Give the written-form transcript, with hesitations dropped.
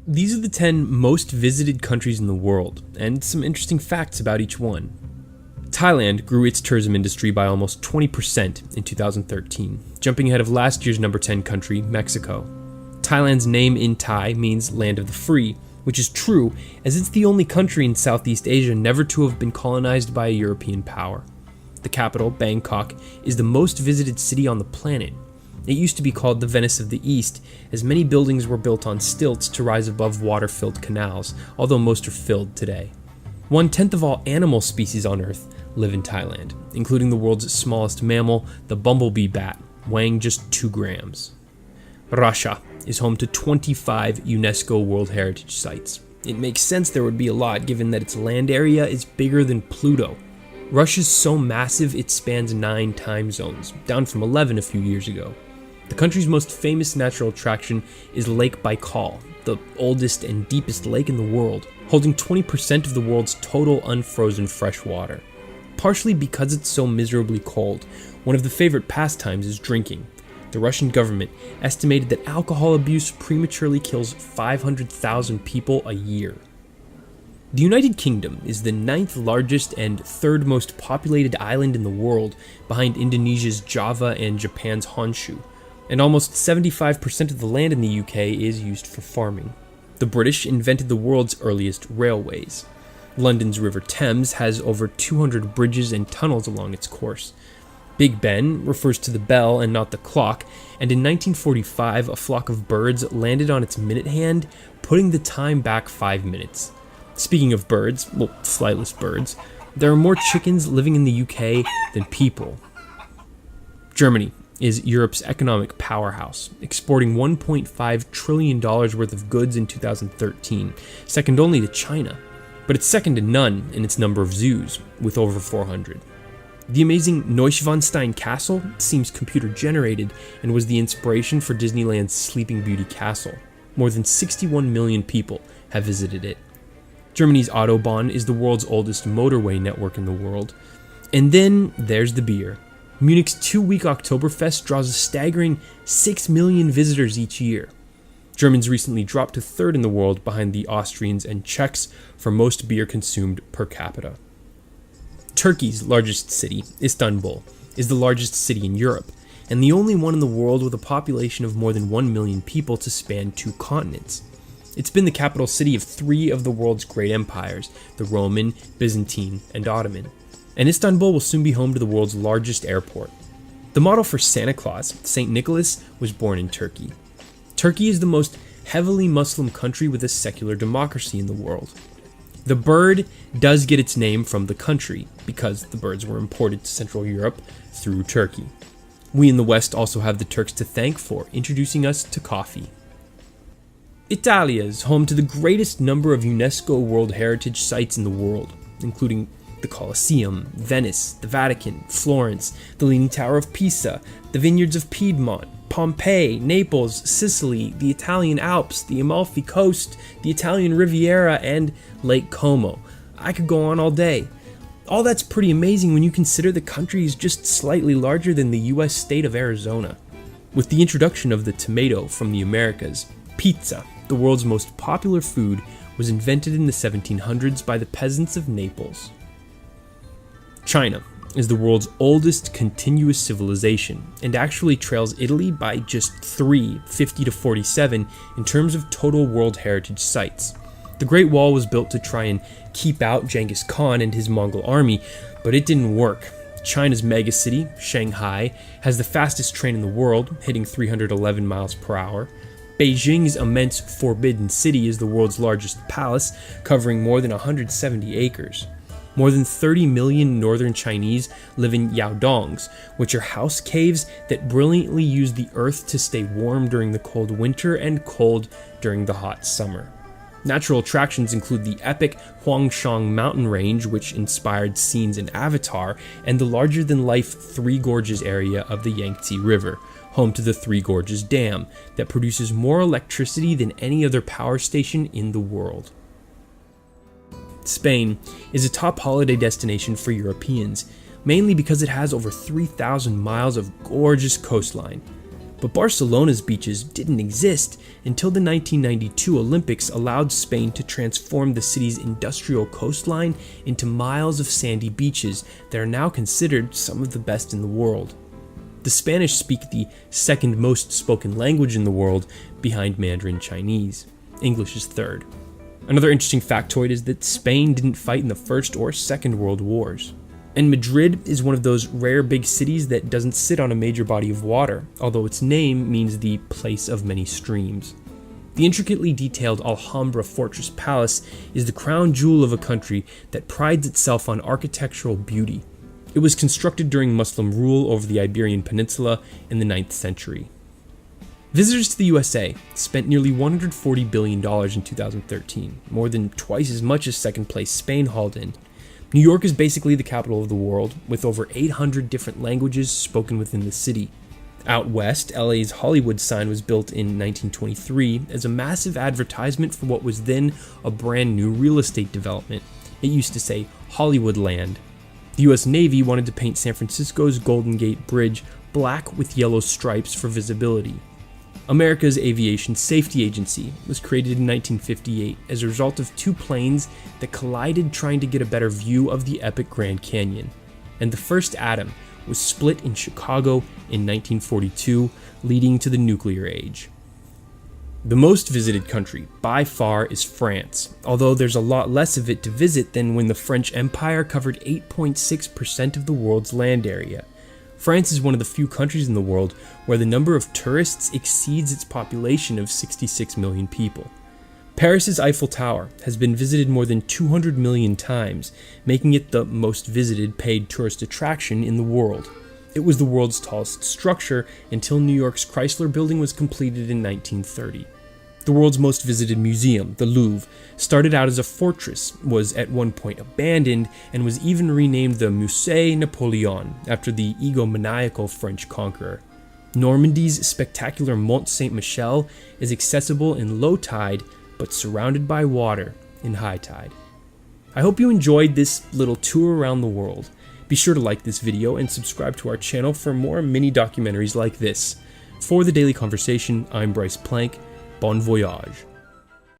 These are the 10 most visited countries in the world, and some interesting facts about each one. Thailand grew its tourism industry by almost 20% in 2013, jumping ahead of last year's number 10 country, Mexico. Thailand's name in Thai means land of the free, which is true as it's the only country in Southeast Asia never to have been colonized by a European power. The capital, Bangkok, is the most visited city on the planet. It used to be called the Venice of the East, as many buildings were built on stilts to rise above water-filled canals, although most are filled today. 1/10 of all animal species on Earth live in Thailand, including the world's smallest mammal, the bumblebee bat, weighing just 2 grams. Russia is home to 25 UNESCO World Heritage Sites. It makes sense there would be a lot given that its land area is bigger than Pluto. Russia's so massive it spans 9 time zones, down from 11 a few years ago. The country's most famous natural attraction is Lake Baikal, the oldest and deepest lake in the world, holding 20% of the world's total unfrozen fresh water. Partially because it's so miserably cold, one of the favorite pastimes is drinking. The Russian government estimated that alcohol abuse prematurely kills 500,000 people a year. The United Kingdom is the 9th largest and 3rd most populated island in the world, behind Indonesia's Java and Japan's Honshu, and almost 75% of the land in the UK is used for farming. The British invented the world's earliest railways. London's River Thames has over 200 bridges and tunnels along its course. Big Ben refers to the bell and not the clock, and in 1945 a flock of birds landed on its minute hand, putting the time back 5 minutes. Speaking of birds, well, flightless birds, there are more chickens living in the UK than people. Germany is Europe's economic powerhouse, exporting $1.5 trillion worth of goods in 2013, second only to China. But it's second to none in its number of zoos, with over 400. The amazing Neuschwanstein Castle seems computer-generated and was the inspiration for Disneyland's Sleeping Beauty Castle. More than 61 million people have visited it. Germany's Autobahn is the world's oldest motorway network in the world. And then there's the beer. Munich's 2-week Oktoberfest draws a staggering 6 million visitors each year. Germans recently dropped to 3rd in the world behind the Austrians and Czechs for most beer consumed per capita. Turkey's largest city, Istanbul, is the largest city in Europe, and the only one in the world with a population of more than 1 million people to span 2 continents. It's been the capital city of 3 of the world's great empires, the Roman, Byzantine, and Ottoman. And Istanbul will soon be home to the world's largest airport. The model for Santa Claus, St. Nicholas, was born in Turkey. Turkey is the most heavily Muslim country with a secular democracy in the world. The bird does get its name from the country, because the birds were imported to Central Europe through Turkey. We in the West also have the Turks to thank for introducing us to coffee. Italia is home to the greatest number of UNESCO World Heritage Sites in the world, including the Colosseum, Venice, the Vatican, Florence, the Leaning Tower of Pisa, the Vineyards of Piedmont, Pompeii, Naples, Sicily, the Italian Alps, the Amalfi Coast, the Italian Riviera, and Lake Como. I could go on all day. All that's pretty amazing when you consider the country is just slightly larger than the US state of Arizona. With the introduction of the tomato from the Americas, pizza, the world's most popular food, was invented in the 1700s by the peasants of Naples. China is the world's oldest continuous civilization, and actually trails Italy by just 50 to 47 in terms of total World Heritage Sites. The Great Wall was built to try and keep out Genghis Khan and his Mongol army, but it didn't work. China's megacity, Shanghai, has the fastest train in the world, hitting 311 miles per hour. Beijing's immense Forbidden City is the world's largest palace, covering more than 170 acres. More than 30 million northern Chinese live in yaodongs, which are house caves that brilliantly use the earth to stay warm during the cold winter and cold during the hot summer. Natural attractions include the epic Huangshan mountain range, which inspired scenes in Avatar, and the larger-than-life Three Gorges area of the Yangtze River, home to the Three Gorges Dam, that produces more electricity than any other power station in the world. Spain is a top holiday destination for Europeans, mainly because it has over 3,000 miles of gorgeous coastline. But Barcelona's beaches didn't exist until the 1992 Olympics allowed Spain to transform the city's industrial coastline into miles of sandy beaches that are now considered some of the best in the world. The Spanish speak the second most spoken language in the world, behind Mandarin Chinese. English is third. Another interesting factoid is that Spain didn't fight in the First or Second World Wars. And Madrid is one of those rare big cities that doesn't sit on a major body of water, although its name means the place of many streams. The intricately detailed Alhambra Fortress Palace is the crown jewel of a country that prides itself on architectural beauty. It was constructed during Muslim rule over the Iberian Peninsula in the 9th century. Visitors to the USA spent nearly $140 billion in 2013, more than twice as much as second place Spain hauled in. New York is basically the capital of the world, with over 800 different languages spoken within the city. Out west, LA's Hollywood sign was built in 1923 as a massive advertisement for what was then a brand new real estate development. It used to say Hollywood Land. The US Navy wanted to paint San Francisco's Golden Gate Bridge black with yellow stripes for visibility. America's Aviation Safety Agency was created in 1958 as a result of two planes that collided trying to get a better view of the epic Grand Canyon. And the first atom was split in Chicago in 1942, leading to the nuclear age. The most visited country, by far, is France, although there's a lot less of it to visit than when the French Empire covered 8.6% of the world's land area. France is one of the few countries in the world where the number of tourists exceeds its population of 66 million people. Paris's Eiffel Tower has been visited more than 200 million times, making it the most visited paid tourist attraction in the world. It was the world's tallest structure until New York's Chrysler Building was completed in 1930. The world's most visited museum, the Louvre, started out as a fortress, was at one point abandoned, and was even renamed the Musée Napoléon after the egomaniacal French conqueror. Normandy's spectacular Mont Saint-Michel is accessible in low tide, but surrounded by water in high tide. I hope you enjoyed this little tour around the world. Be sure to like this video and subscribe to our channel for more mini documentaries like this. For The Daily Conversation, I'm Bryce Plank. Bon voyage.